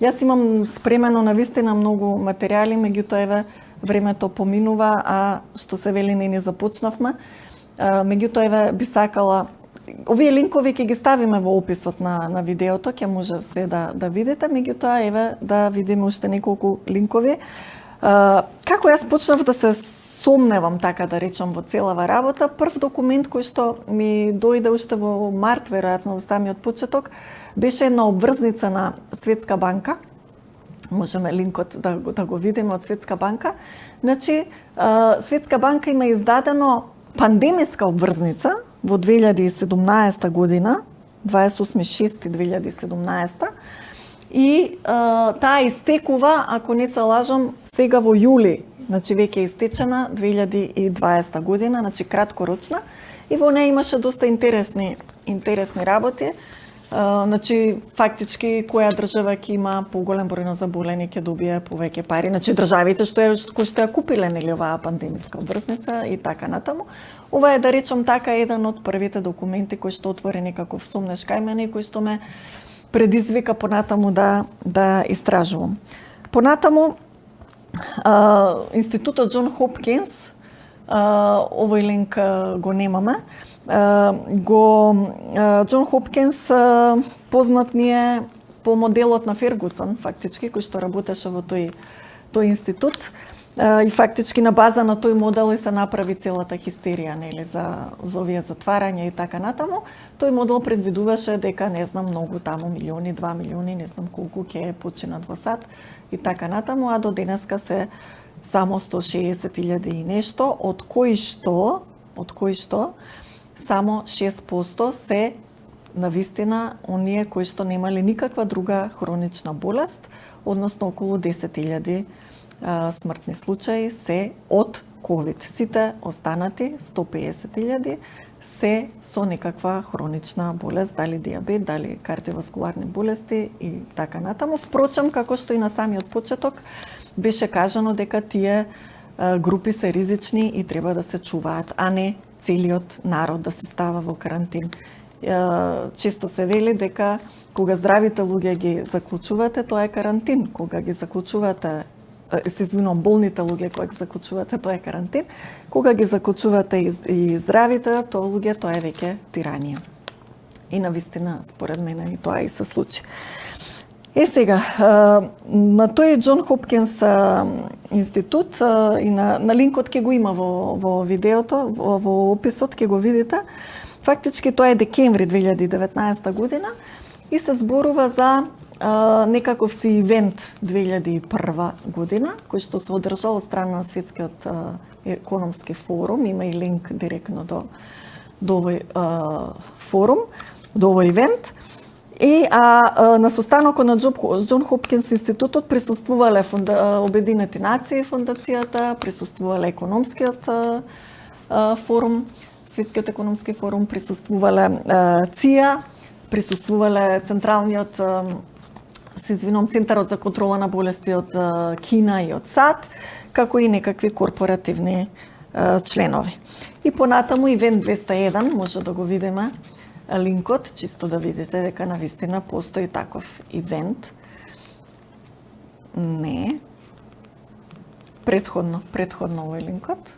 Јас имам спремено навистина многу материјали, меѓутоа еве времето поминува, а што се вели не започнавме. Меѓутоа еве би сакала овие линкови ќе ги ставиме во описот на видеото, ќе може се да видите, меѓутоа еве да видиме уште неколку линкови. Како јас почнав да се сомневам, така да речам, во целава работа, прв документ кој што ми дојде уште во март, веројатно во самиот почеток, беше една обврзница на Светска банка. Можеме линкот да го видиме од Светска банка. Значи, Светска банка има издадено пандемиска обврзница во 2017 година, 28.6.2017, и таа истекува, ако не се лажам, сега во јули, значи веќе истечена 2020 година, значи краткорочна, и во неја имаше доста интересни работи. Значи, фактички, која држава ќе има поголем број на заболени, ќе добие повеќе пари. Значи, државите кои што ја купиле, нели, оваа пандемиска обврзница и така натаму. Ова е, да речам така, еден од првите документи кој што отвори некаков сомнеш кај мене и кој што ме предизвика понатаму да истражувам. Понатаму, Институтот Џон Хопкинс, овој линк го немаме, Џон Хопкинс познат ни е по моделот на Фергусон, фактички, кој што работеше во тој институт, и фактички на база на тој модел и се направи целата хистерија, нели, за овие затварања и така натаму. Тој модел предвидуваше дека, не знам, многу таму милиони, 2 милиони, не знам колку ќе починат во сад и така натаму, а до денеска се само 160.000 и нешто, од кои што само 6% се навистина оние кои што немале никаква друга хронична болест, односно околу 10.000 смртни случаи се од COVID. Сите останати 150.000 се со некаква хронична болест, дали диабет, дали кардиоваскуларни болести и така натаму. Впрочем, како што и на самиот почеток беше кажано дека тие групи се ризични и треба да се чуваат, а не целиот народ да се става во карантин. Често се вели дека кога здравите луѓе ги заклучувате, тоа е карантин. Кога ги заклучувате, болните луѓе кога ги заклучувате, тоа е карантин. Кога ги заклучувате и здравите, тоа е веќе тиранија. И навистина, според мене, и тоа и се случи. Сега, на тој Џон Хопкинс институт и на линкот ќе го има во видеото, во описот ќе го видите. Фактички тоа е декември 2019 година и се зборува за некаков си ивент 2001 година, кој што се одржал од страна на Светскиот економски форум. Има и линк директно до овој форум, до овој ивент. И на состанокот на Џон Хопкинс институтот присуствувале Обединети нации фондацијата, присуствувале економскиот форум, Светскиот економски форум, присуствувале ЦИА, присуствувале Централниот Центарот за контрола на болести од Кина и од САД, како и некакви корпоративни членови. И понатаму Ивент 201, може да го видиме линкот, чисто да видите дека навистина постои таков ивент. Не. Претходно овој линкот.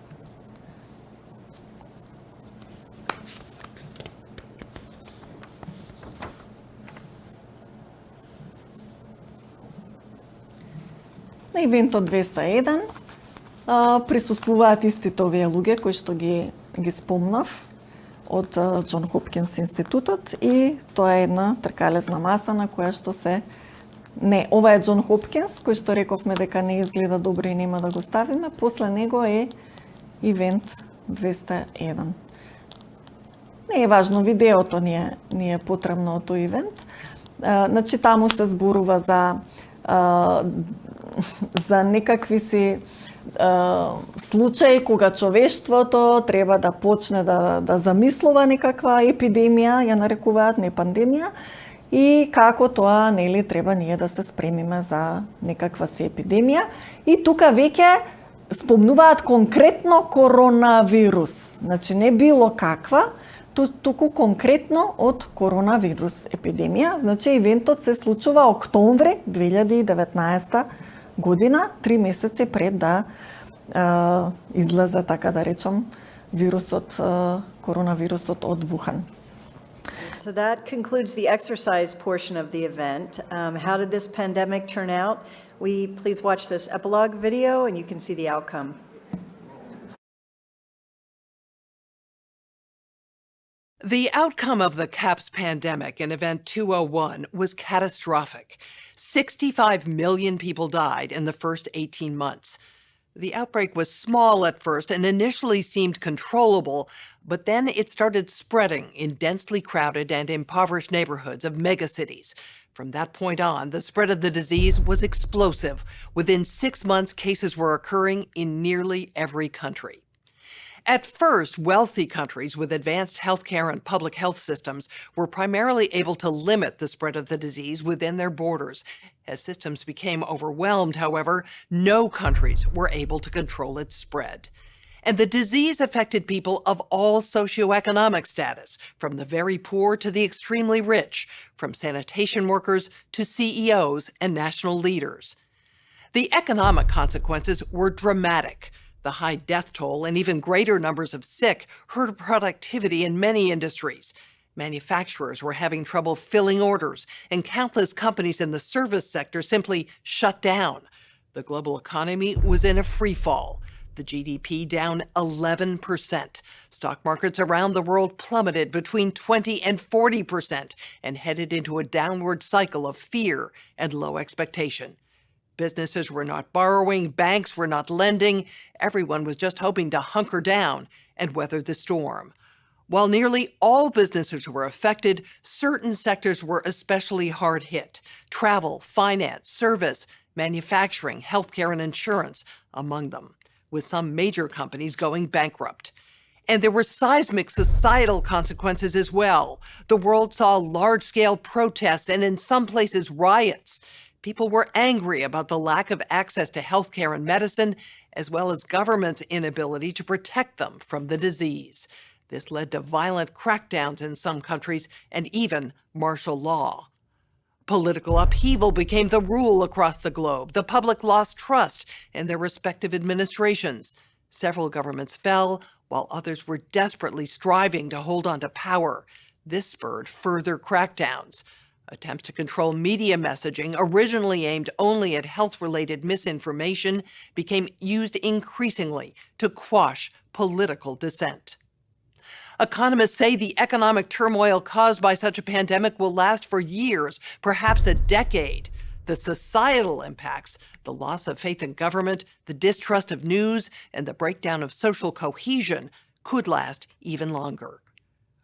На ивентот 201 присуствуваат истите овие луѓе кои што ги спомнав од Џон Хопкинс институтот, и тоа е една тркалезна маса на која што се... Не, ова е Џон Хопкинс, кој што рековме дека не изгледа добро и нема да го ставиме. После него е Ивент 201. Не е важно, видеото ни е потребно од тој ивент. Значи, таму се зборува за некакви си случаи кога човештвото треба да почне да замислува некаква епидемија, ја нарекуваат, не пандемија, и како тоа, нели, треба ние да се спремиме за некаква си епидемија. И тука веќе спомнуваат конкретно коронавирус. Значи, не било каква, туку конкретно од коронавирус епидемија. Значи, ивентот се случува октомври 2019 година, 3 месеци пред да излезе, така да речам, коронавирусот од Вухан. So that concludes the exercise portion of the event. How did this pandemic turn out? Please watch this epilogue video and you can see the outcome. The outcome of the CAPS pandemic in Event 201 was catastrophic. 65 million people died in the first 18 months. The outbreak was small at first and initially seemed controllable, but then it started spreading in densely crowded and impoverished neighborhoods of megacities. From that point on, the spread of the disease was explosive. Within 6 months, cases were occurring in nearly every country. At first, wealthy countries with advanced healthcare and public health systems were primarily able to limit the spread of the disease within their borders. As systems became overwhelmed, however, no countries were able to control its spread. And the disease affected people of all socioeconomic status, from the very poor to the extremely rich, from sanitation workers to CEOs and national leaders. The economic consequences were dramatic. The high death toll and even greater numbers of sick hurt productivity in many industries. Manufacturers were having trouble filling orders, and countless companies in the service sector simply shut down. The global economy was in a free fall. The GDP down 11%. Stock markets around the world plummeted between 20 and 40% and headed into a downward cycle of fear and low expectation. Businesses were not borrowing, banks were not lending. Everyone was just hoping to hunker down and weather the storm. While nearly all businesses were affected, certain sectors were especially hard hit. Travel, finance, service, manufacturing, healthcare, and insurance among them, with some major companies going bankrupt. And there were seismic societal consequences as well. The world saw large-scale protests and in some places riots. People were angry about the lack of access to healthcare and medicine, as well as government's inability to protect them from the disease. This led to violent crackdowns in some countries and even martial law. Political upheaval became the rule across the globe. The public lost trust in their respective administrations. Several governments fell, while others were desperately striving to hold on to power. This spurred further crackdowns. Attempts to control media messaging, originally aimed only at health-related misinformation, became used increasingly to quash political dissent. Economists say the economic turmoil caused by such a pandemic will last for years, perhaps a decade. The societal impacts, the loss of faith in government, the distrust of news, and the breakdown of social cohesion could last even longer.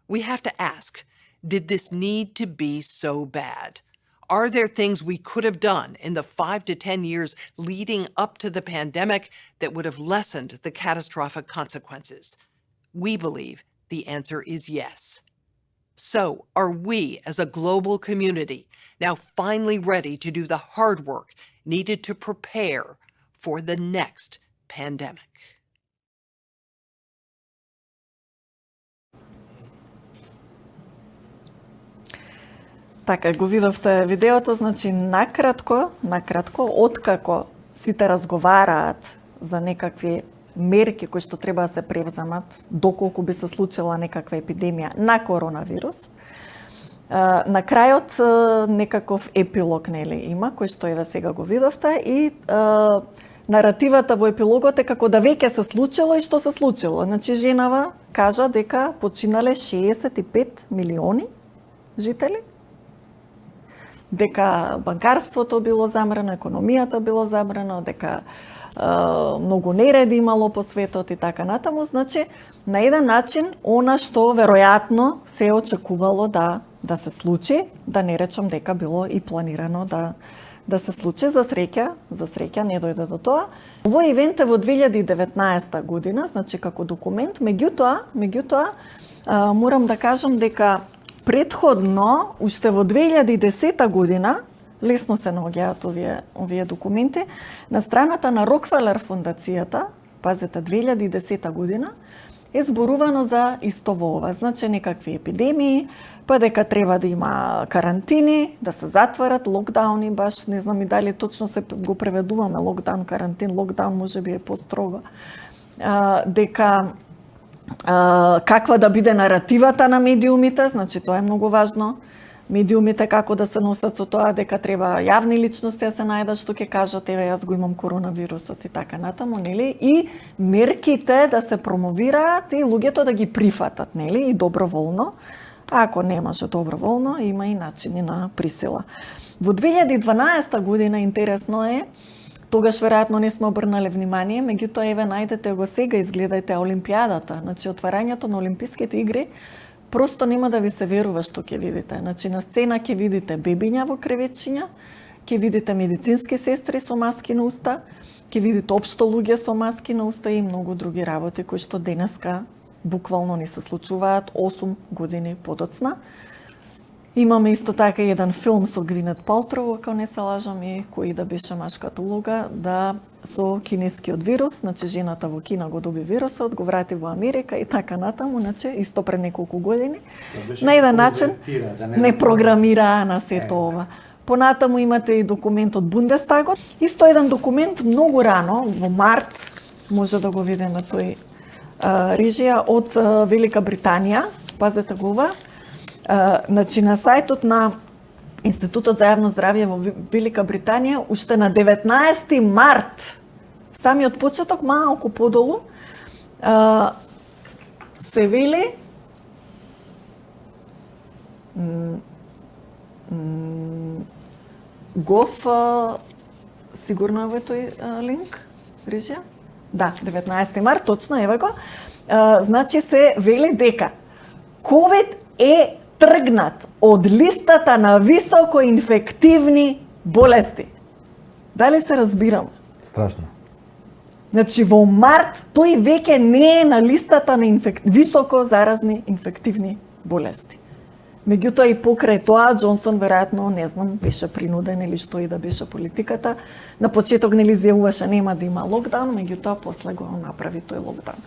We have to ask, did this need to be so bad? Are there things we could have done in the 5 to 10 years leading up to the pandemic that would have lessened the catastrophic consequences? We believe the answer is yes. So, are we as a global community now finally ready to do the hard work needed to prepare for the next pandemic? Така, го видовте видеото, значи накратко, откако сите разговараат за некакви мерки кои што треба да се превземат доколку би се случила некаква епидемија на коронавирус, на крајот некаков епилог има, кој што еве сега го видовте, и наративата во епилогот е како да веќе се случило и што се случило. Значи женава кажа дека починале 65 милиони жители, дека банкарството било замрено, економијата било забрано, дека многу нереди имало по светот и така натаму. Значи, на еден начин, она што веројатно се очекувало да се случи, да не речам дека било и планирано да се случи, за среќа не дојде до тоа. Овој ивент е во 2019 година, значи како документ, меѓутоа морам да кажам дека предходно, уште во 2010 година, лесно се наоѓаат овие документи, на страната на Рокфелер фондацијата, пазете, 2010 година, е зборувано за исто во ова. Значи некакви епидемии, па дека треба да има карантини, да се затварат, локдауни, баш не знам и дали точно се го преведуваме, локдаун, карантин, локдаун можеби е построго. Дека каква да биде наративата на медиумите, значи тоа е многу важно. Медиумите како да се носат со тоа, дека треба јавни личности да се најдат што ќе кажат еве јас го имам коронавирусот и така натаму, нели? И мерките да се промовираат и луѓето да ги прифатат, нели? И доброволно. А ако не може доброволно, има и начини на присила. Во 2012 година интересно е, тогаш веројатно не сме обрнале внимание, меѓутоа еве најдете го сега, изгледајте Олимпијадата, значи отварањето на Олимписките игри. Просто нема да ви се верува што ќе видите. Значи на сцена ќе видите бебиња во креветчиња, ќе видите медицински сестри со маски на уста, ќе видите општо луѓе со маски на уста и многу други работи кои што денеска буквално ни се случуваат 8 години подоцна. Имаме исто така еден филм со Гвинет Палтроу, ако не се лажам, и кој да беше машката улога, да со кинескиот вирус, значи жената во Кина го доби вирусот, го врати во Америка и така натаму, значи исто пред неколку години. На еден начин не програмираа на сето ова. Понатаму имате и документ од Бундестагот. Исто еден документ многу рано, во март, може да го видиме тој режија од Велика Британија, пазете го ова. Значи на сајтот на Институтот за јавно здравје во Велика Британија, уште на 19 март, самиот почеток, малку подолу, се вели сигурно е во тој линк, режија? Да, 19 март, точно, еве го. Значи се вели дека COVID е тргнат од листата на високо инфективни болести. Дали се разбирам? Страшно. Значи во март тој веќе не е на листата на високо заразни инфективни болести. Меѓутоа и покрај тоа Џонсон веројатно, не знам, беше принуден или што и да беше политиката. На почеток нели изјавуваше нема да има локдаун, меѓутоа после го направи тој локдаун.